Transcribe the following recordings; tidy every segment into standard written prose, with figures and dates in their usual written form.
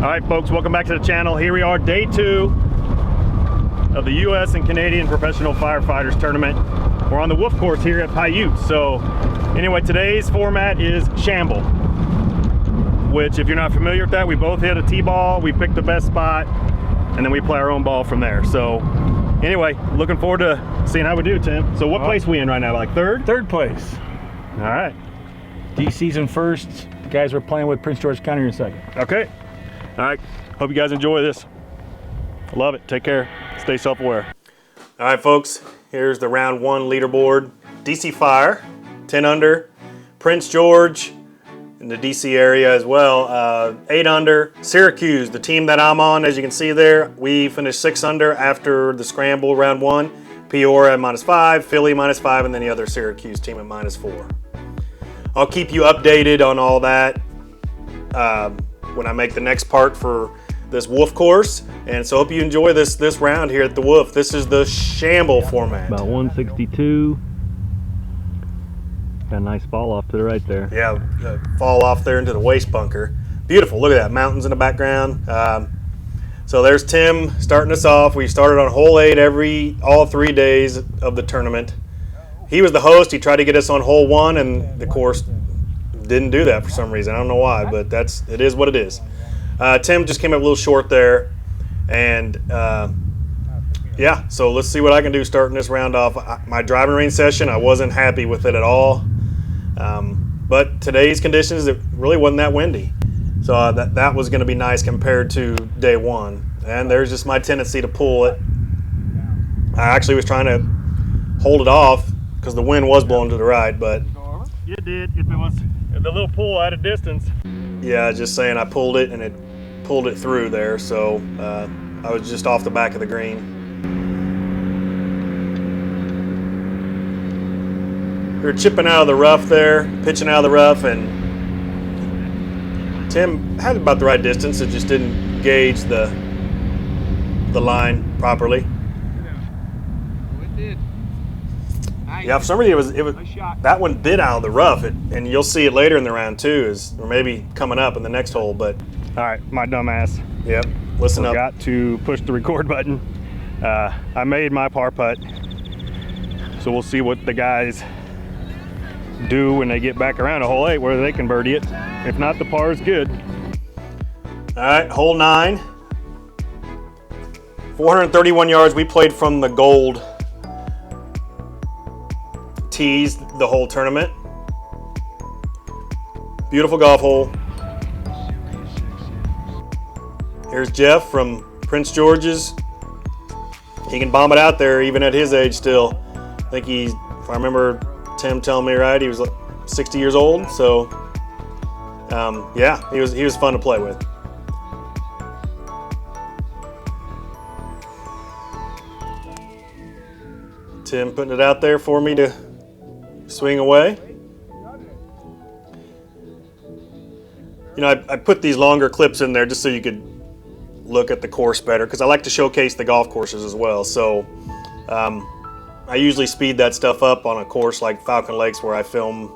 All right, folks, welcome back to the channel. Here we are, day 2 of the U.S. and Canadian Professional Firefighters Tournament. We're on the Wolf course here at Paiute. So anyway, today's format is Shamble, which if you're not familiar with that, we both hit a T-ball, we pick the best spot, and then we play our own ball from there. So anyway, looking forward to seeing how we do, Tim. So what place we in right now, like third? Third place. All right. DC's in first. The guys we're playing with, Prince George County, in second. Okay. All right, hope you guys enjoy this. Love it, take care, stay self-aware. All right, folks, here's the round 1 leaderboard. DC Fire, 10 under. Prince George, in the DC area as well, 8 under. Syracuse, the team that I'm on, as you can see there, we finished 6 under after the scramble round 1. Peoria at -5, Philly -5, and then the other Syracuse team at -4. I'll keep you updated on all that when I make the next part for this Wolf course. And so hope you enjoy this round here at the Wolf. This is the Shamble format. About 162. Got a nice ball off to the right there. Yeah, fall off there into the waste bunker. Beautiful, look at that, mountains in the background. So there's Tim starting us off. We started on hole 8 all 3 days of the tournament. He was the host. He tried to get us on hole 1, and the course didn't do that for some reason. I don't know why, but it is what it is. Tim just came up a little short there, and yeah, so let's see what I can do starting this round off. My driving range session, I wasn't happy with it at all, but today's conditions, it really wasn't that windy, so that was going to be nice compared to day 1. And there's just my tendency to pull it. I actually was trying to hold it off because the wind was blowing to the right, but it did. If it was the little pull at a distance. Yeah, just saying, I pulled it and it pulled it through there, so I was just off the back of the green. We were chipping out of the rough there, pitching out of the rough, and Tim had about the right distance. It just didn't gauge the line properly. It did. Nice. Yeah, for some reason it was that one bit out of the rough, and you'll see it later in the round too, or maybe coming up in the next hole. But All right, my dumb ass. Yep, listen up. Forgot to push the record button. I made my par putt, so we'll see what the guys do when they get back around to hole 8, whether they can birdie it. If not, the par is good. All right, hole 9. 431 yards. We played from the gold tees the whole tournament. Beautiful golf hole. Here's Jeff from Prince George's. He can bomb it out there even at his age still. I think if I remember Tim telling me right, he was like 60 years old. So yeah, he was fun to play with. Tim putting it out there for me to swing away. You know, I put these longer clips in there just so you could look at the course better, because I like to showcase the golf courses as well. So I usually speed that stuff up on a course like Falcon Lakes where I film,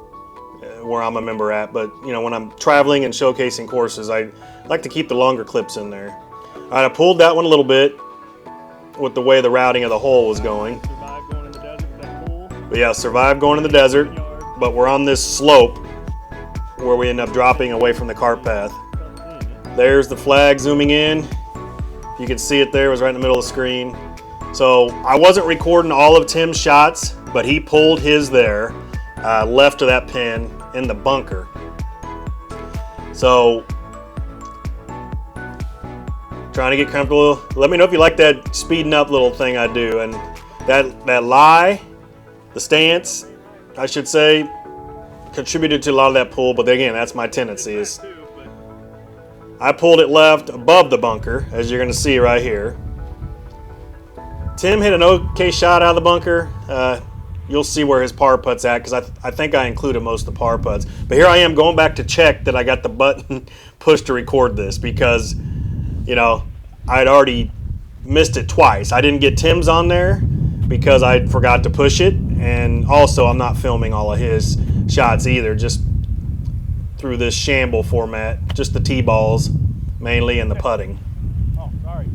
where I'm a member at. But you know, when I'm traveling and showcasing courses, I like to keep the longer clips in there. All right, I pulled that one a little bit with the way the routing of the hole was going. But yeah, survived going in the desert, but we're on this slope where we end up dropping away from the cart path. There's the flag zooming in. You can see it there, it was right in the middle of the screen. So I wasn't recording all of Tim's shots, but he pulled his there, left of that pin in the bunker. So, trying to get comfortable. Let me know if you like that speeding up little thing I do. And that lie, the stance, I should say, contributed to a lot of that pull, but again, that's my tendency. Is I pulled it left above the bunker, as you're going to see right here. Tim hit an okay shot out of the bunker. You'll see where his par putt's at, because I think I included most of the par putts. But here I am going back to check that I got the button pushed to record this, because, you know, I had already missed it twice. I didn't get Tim's on there because I forgot to push it, and also I'm not filming all of his shots either, just through this Shamble format, just the tee balls. mainly in the putting. Oh, sorry.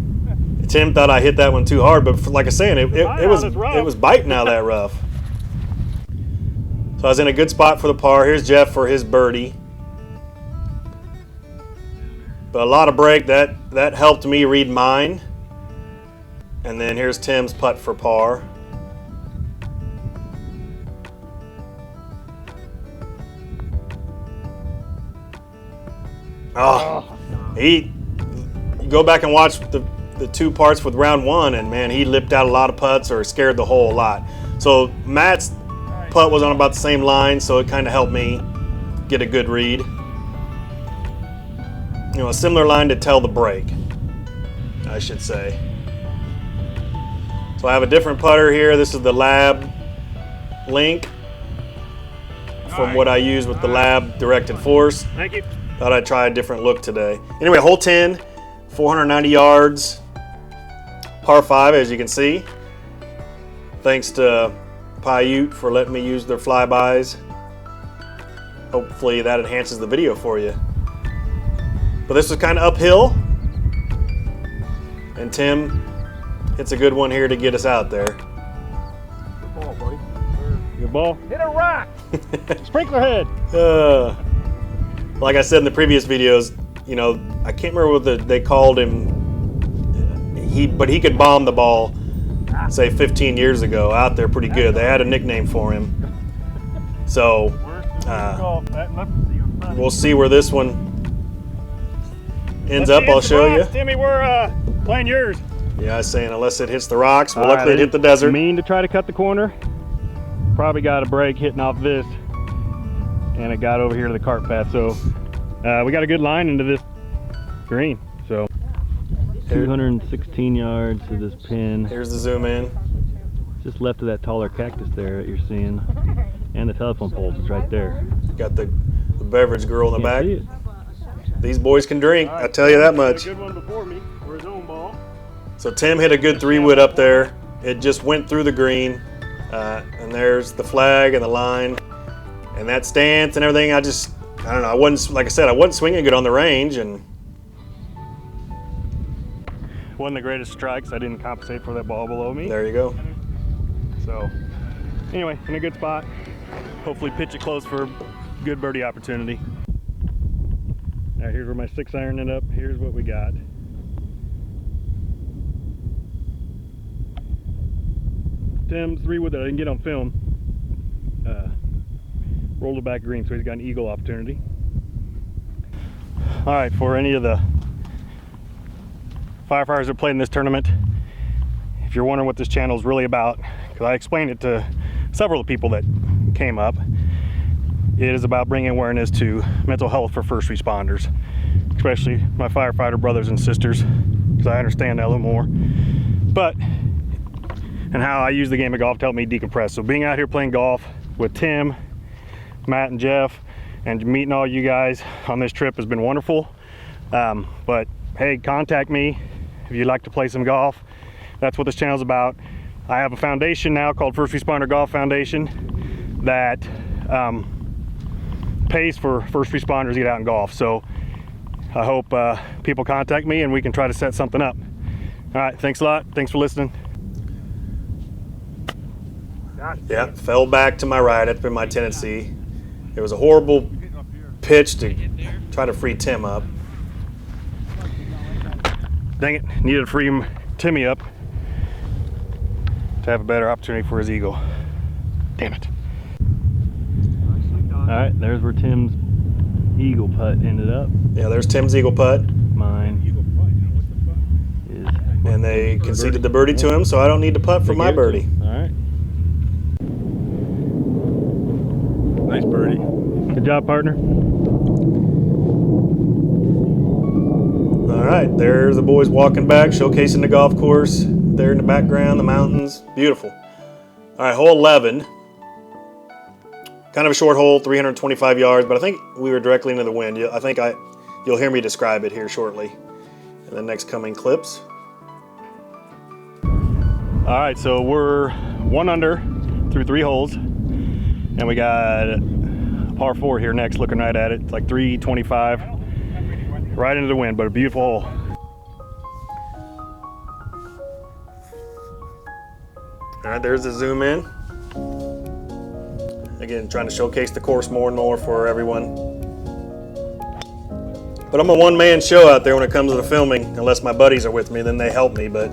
Tim thought I hit that one too hard, but like I was saying, it was biting out of that rough. So I was in a good spot for the par. Here's Jeff for his birdie. But a lot of break, that helped me read mine. And then here's Tim's putt for par. Oh, go back and watch the two parts with round one, and man, he lipped out a lot of putts or scared the hole a lot. So Matt's putt was on about the same line, so it kind of helped me get a good read. You know, a similar line to tell the break, I should say. So I have a different putter here. This is the Lab Link from what I use with the Lab Directed Force. Thank you. Thought I'd try a different look today. Anyway, hole 10, 490 yards, par 5, as you can see. Thanks to Paiute for letting me use their flybys. Hopefully that enhances the video for you. But this was kind of uphill, and Tim hits a good one here to get us out there. Good ball, buddy. Good ball. Hit a rock. Sprinkler head. Like I said in the previous videos, you know, I can't remember what they called him. But he could bomb the ball, say 15 years ago, out there pretty good. They had a nickname for him. So we'll see where this one ends up. I'll show you. Timmy, we're playing yours. Yeah, I was saying unless it hits the rocks. Well, luckily it hit the desert. Mean to try to cut the corner. Probably got a break hitting off this, and it got over here to the cart path. So we got a good line into this green. So 216 yards to this pin. Here's the zoom in. Just left of that taller cactus there that you're seeing, and the telephone poles is right there. Got the beverage girl in the back. See it. These boys can drink, I tell you that much. A good one before me for his own ball. So Tim hit a good 3-wood up there. It just went through the green, and there's the flag and the line, and that stance and everything. I don't know. I wasn't, like I said, I wasn't swinging good on the range, and wasn't the greatest strikes. I didn't compensate for that ball below me. there you go. So anyway, in a good spot. Hopefully pitch it close for a good birdie opportunity. All right, here's where my 6-iron ended up. Here's what we got. Tim's 3-wood that I didn't get on film. Rolled it back green, so he's got an eagle opportunity. All right, for any of the firefighters that played in this tournament, if you're wondering what this channel is really about, because I explained it to several of the people that came up, it is about bringing awareness to mental health for first responders, especially my firefighter brothers and sisters, because I understand that a little more. But, and how I use the game of golf to help me decompress. So being out here playing golf with Tim, Matt, and Jeff, and meeting all you guys on this trip has been wonderful. But hey, contact me if you'd like to play some golf. That's what this channel is about. I have a foundation now called First Responder Golf Foundation that pays for first responders to get out and golf. So I hope people contact me and we can try to set something up. All right, thanks a lot. Thanks for listening. Yeah, fell back to my right. That's been my tendency. It was a horrible pitch to try to free Tim up. Dang it, needed to free Timmy up to have a better opportunity for his eagle. Damn it. All right, there's where Tim's eagle putt ended up. Yeah, there's Tim's eagle putt. Mine is. And they conceded the birdie to him, so I don't need to putt for my birdie. All right. Nice birdie. Good job, partner. All right, there's the boys walking back, showcasing the golf course. There in the background, the mountains, beautiful. All right, hole 11. Kind of a short hole, 325 yards, but I think we were directly into the wind. I think you'll hear me describe it here shortly in the next coming clips. All right, so we're 1 under through 3 holes, and we got a par 4 here next, looking right at it. It's like 325. right into the wind, but a beautiful hole. All right, there's the zoom in. Again, trying to showcase the course more and more for everyone. But I'm a one-man show out there when it comes to the filming. Unless my buddies are with me, then they help me. But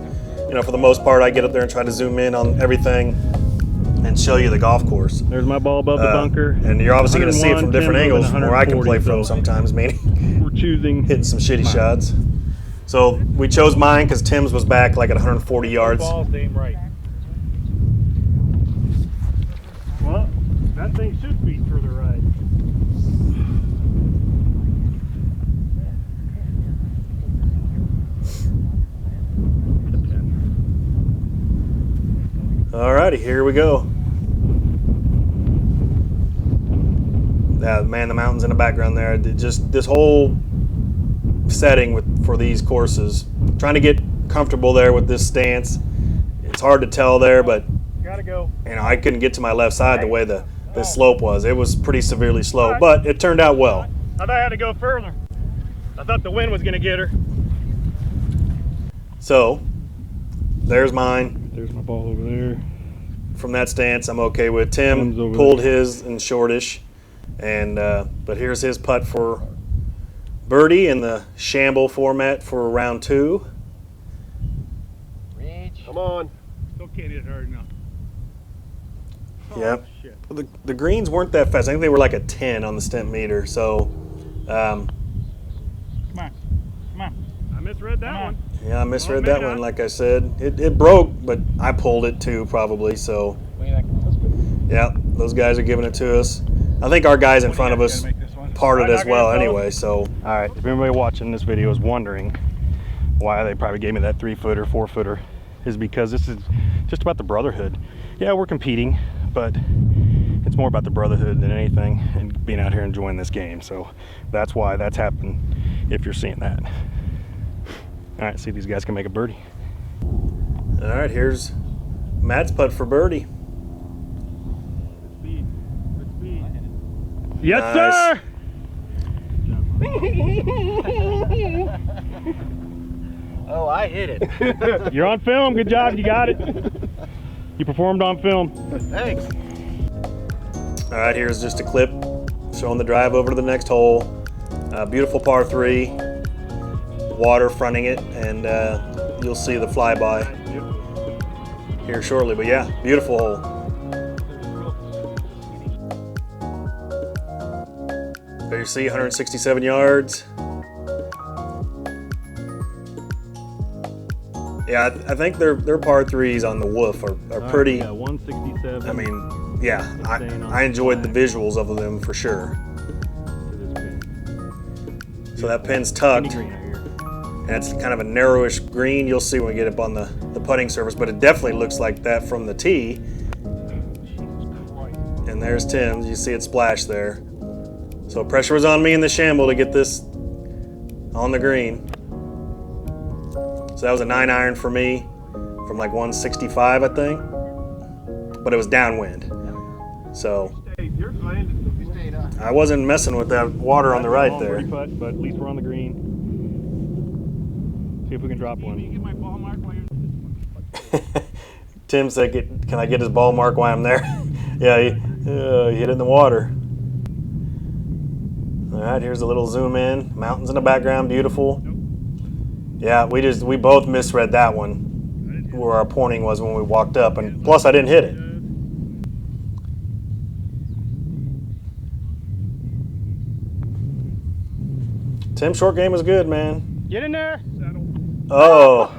you know, for the most part, I get up there and try to zoom in on everything and show you the golf course. There's my ball above the bunker. And you're obviously going to see it from different angles from where I can play from so sometimes, meaning we're choosing hitting some shitty shots. So we chose mine because Tim's was back like at 140 yards. Ball's damn right. Well, that thing should be further right. Alrighty, here we go. Man, the mountains in the background there. Just this whole setting for these courses. Trying to get comfortable there with this stance. It's hard to tell there, but Gotta go. you know, I couldn't get to my left side the way the slope was. It was pretty severely slow, but it turned out well. I thought I had to go further. I thought the wind was gonna get her. So, there's mine. There's my ball over there. From that stance, I'm okay with. Tim Tim's over pulled there. his in shortish, and but here's his putt for birdie in the shamble format for round 2. Reach. Come on. Still can't hit it hard enough. Yep. Shit. The greens weren't that fast. I think they were like a 10 on the stent meter. So, Come on. Come on. I misread that one. yeah, I misread Well, that maybe one. not. Like I said, it broke, but I pulled it too probably. So, That's good. yeah, those guys are giving it to us. I think our guys in front of us parted as well anyway. So, All right, if anybody watching this video is wondering why they probably gave me that 3-footer, 4-footer, is because this is just about the brotherhood. Yeah, we're competing, but it's more about the brotherhood than anything and being out here enjoying this game. So that's why that's happened if you're seeing that. All right, see if these guys can make a birdie. all right, here's Matt's putt for birdie. Yes, Nice. sir! Oh, I hit it. You're on film. Good job. You got it. You performed on film. Thanks. All right, here's just a clip showing the drive over to the next hole. Beautiful par 3, water fronting it, and you'll see the flyby here shortly. But yeah, beautiful hole. There you see 167 yards. Yeah, I think their par 3s on the woof are pretty. Yeah, 167. I mean, yeah, I enjoyed the visuals of them for sure. So that pin's tucked, and it's kind of a narrowish green. You'll see when we get up on the putting surface, but it definitely looks like that from the tee. And there's Tim's. You see it splash there. So pressure was on me in the shamble to get this on the green. So that was a 9-iron for me from like 165, I think. But it was downwind. So I wasn't messing with that water on the right there. Putt, but at least we're on the green. See if we can drop one. Tim said, can I get his ball mark while I'm there? Yeah, he hit it in the water. All right, here's a little zoom in. Mountains in the background, beautiful. Yeah, we both misread that one, where our pointing was when we walked up, and plus I didn't hit it. Tim's short game was good, man. Get in there. Oh.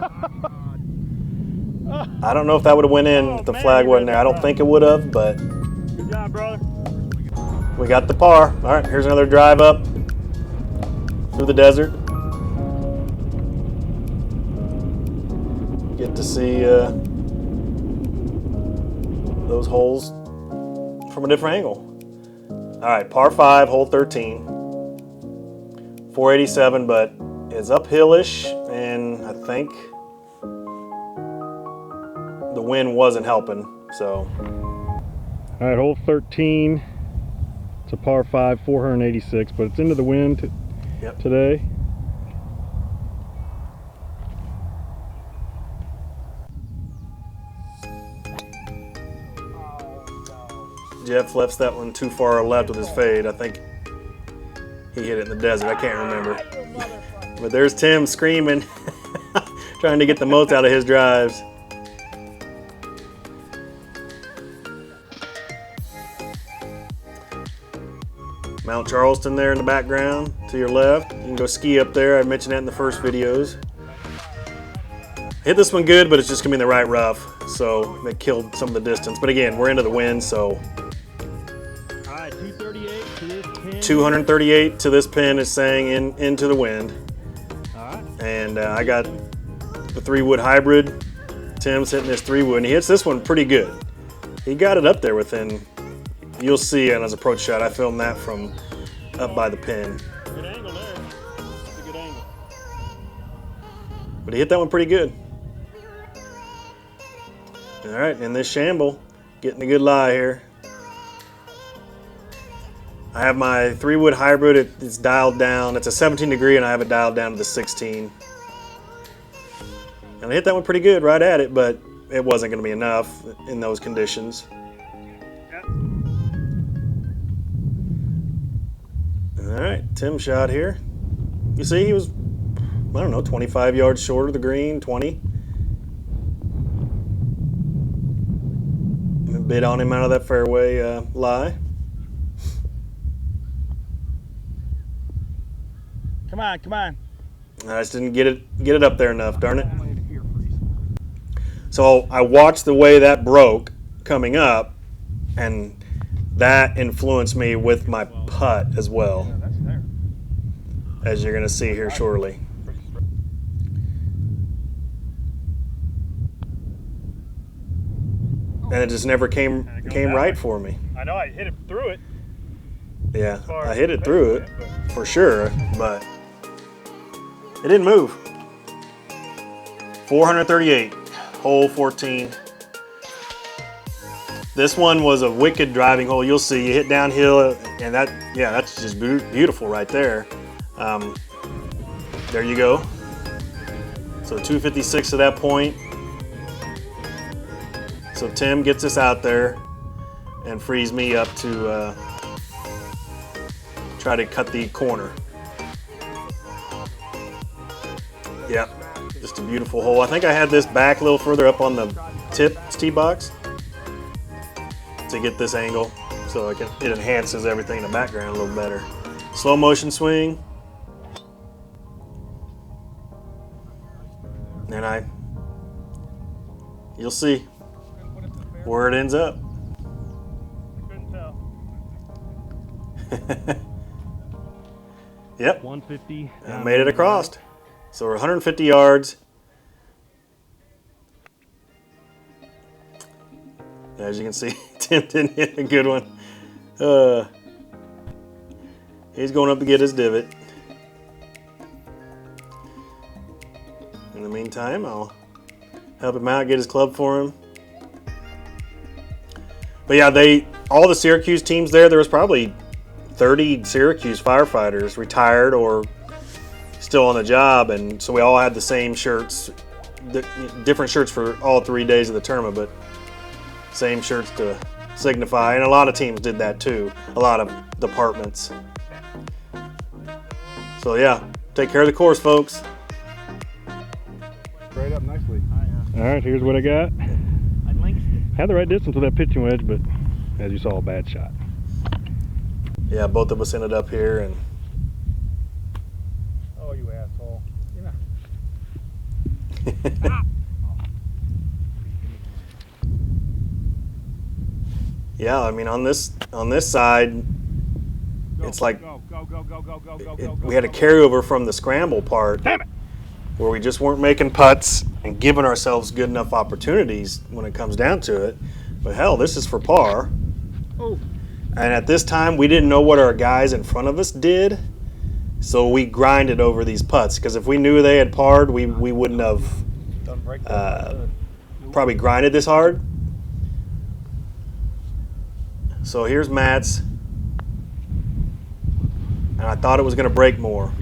I don't know if that would have went in if the flag wasn't there. I don't think it would have, but Good job, brother. we got the par. All right, here's another drive up through the desert. Get to see those holes from a different angle. All right, par 5, hole 13. 487, but it's uphillish, and I think the wind wasn't helping, so. All right, hole 13. It's a par 5, 486, but it's into the wind Yep. today. Jeff left that one too far left with his fade. I think he hit it in the desert. I can't remember. But there's Tim screaming, trying to get the most out of his drives. Mount Charleston there in the background to your left. You can go ski up there. I mentioned that in the first videos. Hit this one good, but it's just gonna be in the right rough, so it killed some of the distance. But again, we're into the wind, so. All right, 238 to this pin. 238 to this pin is saying into the wind. All right. And I got the 3-wood hybrid. Tim's hitting his 3-wood, and he hits this one pretty good. He got it up there within, you'll see on his approach shot. I filmed that from up by the pin. Good angle there. That's a good angle. But he hit that one pretty good. All right, in this shamble, getting a good lie here. I have my 3-wood hybrid. It's dialed down. It's a 17 degree, and I have it dialed down to the 16. And I hit that one pretty good right at it, but it wasn't going to be enough in those conditions. Yep. All right, Tim shot here. You see, he was, I don't know, 25 yards short of the green, 20. Bid on him out of that fairway lie. Come on, come on. I just didn't get it up there enough, darn it. So I watched the way that broke coming up, and that influenced me with my putt as well, as you're going to see here shortly. And it just never came right for me. I know I hit it through it. Yeah, I hit it through it for sure, but it didn't move. 438, hole 14. This one was a wicked driving hole. You'll see, you hit downhill, and that's just beautiful right there. There you go. So 256 at that point. So Tim gets us out there and frees me up to try to cut the corner. Yep, just a beautiful hole. I think I had this back a little further up on the tip tee box to get this angle, so it enhances everything in the background a little better. Slow motion swing. And you'll see where it ends up. Couldn't tell. Yep. 150. I made it across. So we're 150 yards. As you can see, Tim didn't hit a good one. He's going up to get his divot. In the meantime, I'll help him out, get his club for him. But yeah, all the Syracuse teams there was probably 30 Syracuse firefighters retired or still on the job, and so we all had the same shirts, different shirts for all 3 days of the tournament, but same shirts to signify, and a lot of teams did that too, a lot of departments. So yeah, take care of the course, folks. Straight up nicely. All right, here's what I got. Had the right distance with that pitching wedge, but as you saw, a bad shot. Yeah, both of us ended up here, and Oh, you asshole. yeah, I mean on this side, it's like we had a carryover from the scramble part. Damn it! Where we just weren't making putts and giving ourselves good enough opportunities when it comes down to it. But hell, this is for par. Oh. And at this time, we didn't know what our guys in front of us did, so we grinded over these putts. Because if we knew they had parred, we wouldn't have probably grinded this hard. So here's Matt's. And I thought it was going to break more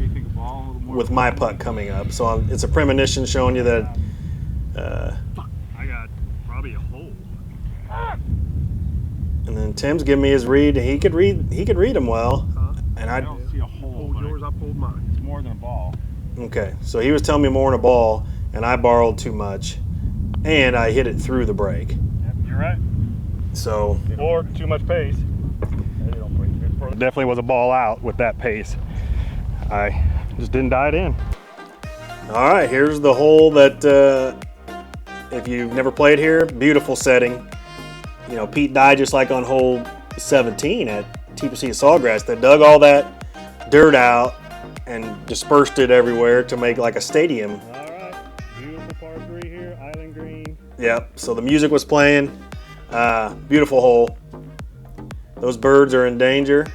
with my putt coming up. So it's a premonition showing you that. I got probably a hole. And then Tim's giving me his read. He could read them well. And I don't see a hole. Hold yours, I'll hold mine. It's more than a ball. Okay, so he was telling me more in a ball, and I borrowed too much, and I hit it through the break. Yep, you're right. So, Or too much pace. It definitely was a ball out with that pace. I just didn't die it in. all right, here's the hole that, if you've never played here, beautiful setting. You know, Pete died just like on hole 17 at TPC Sawgrass. They dug all that dirt out and dispersed it everywhere to make like a stadium. All right, beautiful par 3 here, island green. Yep, so the music was playing. Beautiful hole. Those birds are in danger.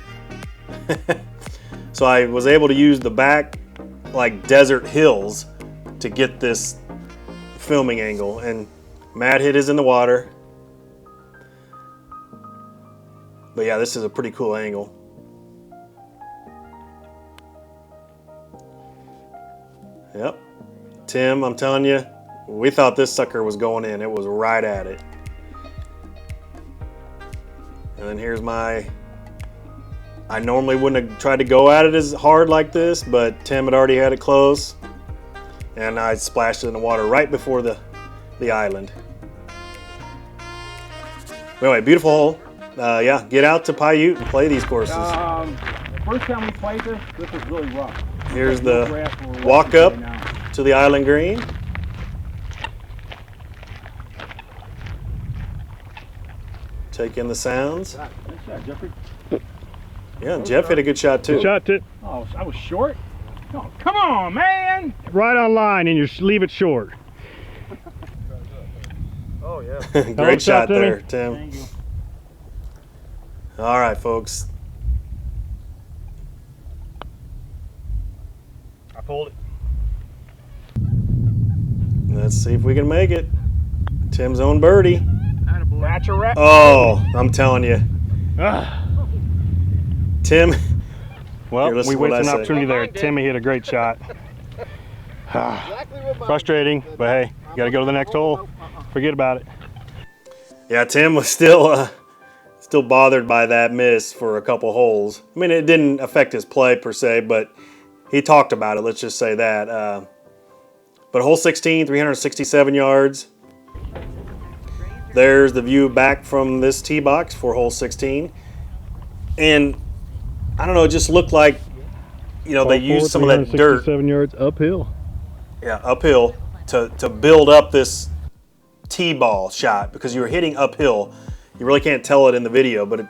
So I was able to use the back like desert hills to get this filming angle, and Matt hit his in the water. But yeah, this is a pretty cool angle. Yep. Tim, I'm telling you, we thought this sucker was going in. It was right at it. And then here's my, I normally wouldn't have tried to go at it as hard like this, but Tim had already had it close. And I splashed it in the water right before the island. Anyway, beautiful hole. Yeah, get out to Paiute and play these courses. First time we played this was really rough. Here's the walk up to the island green. Take in the sounds. Nice shot, Jeffrey. Yeah, Jeff hit a good shot too. Good shot, Tip. Oh, I was short? Oh, come on, man! Right on line, and you leave it short. Oh, yeah. Great shot Timmy. there, Tim. Thank you. All right, folks. I pulled it. Let's see if we can make it. Tim's own birdie. That's a wrap. Oh, I'm telling you. Tim. Well, Here, listen we to what wasted I an say. opportunity there. Timmy hit a great shot. Frustrating, but hey, you got to go to the next hole. Forget about it. Yeah, Tim was still bothered by that miss for a couple holes. I mean, it didn't affect his play per se, but he talked about it. Let's just say that. But hole 16, 367 yards. There's the view back from this tee box for hole 16. And I don't know, it just looked like, you know, they used some of that dirt. 7 yards uphill. Yeah, uphill to build up this tee ball shot because you were hitting uphill. You really can't tell it in the video, but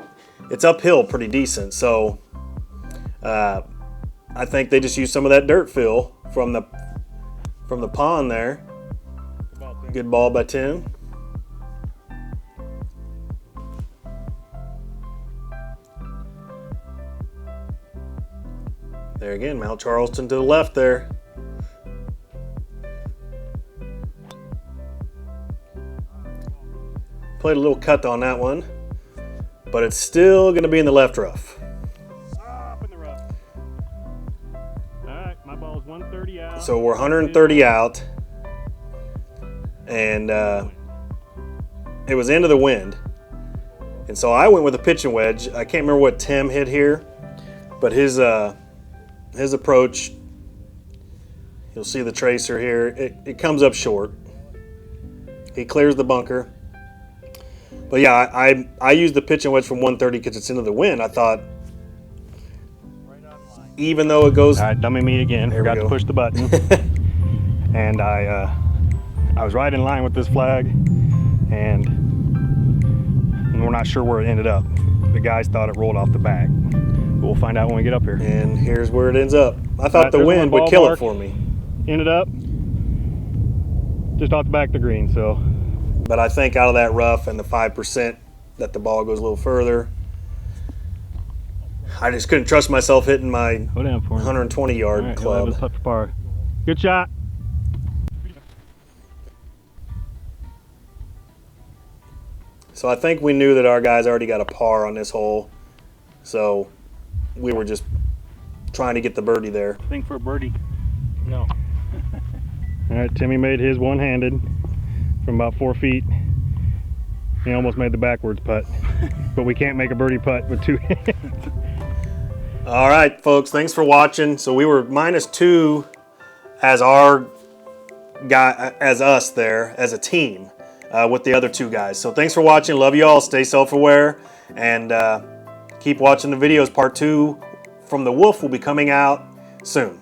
it's uphill pretty decent. So I think they just used some of that dirt fill from the pond there. Good ball by Tim. There again, Mount Charleston to the left there. Played a little cut on that one, but it's still going to be in the left rough. Up in the rough. All right, my ball is 130 out. So we're 130 out, and it was into the wind. And so I went with a pitching wedge. I can't remember what Tim hit here, but his approach, you'll see the tracer here, it comes up short. He clears the bunker. But yeah, I used the pitching wedge from 130 because it's into the wind. I thought, even though it goes... All right, dummy me again. There we Forgot go. to push the button. And I was right in line with this flag, and we're not sure where it ended up. The guys thought it rolled off the back. But we'll find out when we get up here. And here's where it ends up. I thought the there's wind one would kill ballpark. it for me. Ended up just off the back of the green, so. But I think out of that rough and the 5% that the ball goes a little further, I just couldn't trust myself hitting my Go down for him. 120 yard All right, he'll have club. his putt for par. Good shot. So I think we knew that our guys already got a par on this hole. So we were just trying to get the birdie there. Thing for a birdie. No. All right, Timmy made his one-handed from about 4 feet. He almost made the backwards putt. but we can't make a birdie putt with 2 hands. All right, folks, thanks for watching. So we were -2 as our guy, as us there, as a team with the other 2 guys. So thanks for watching. Love you all. Stay self-aware and keep watching the videos. Part 2 from the Wolf will be coming out soon.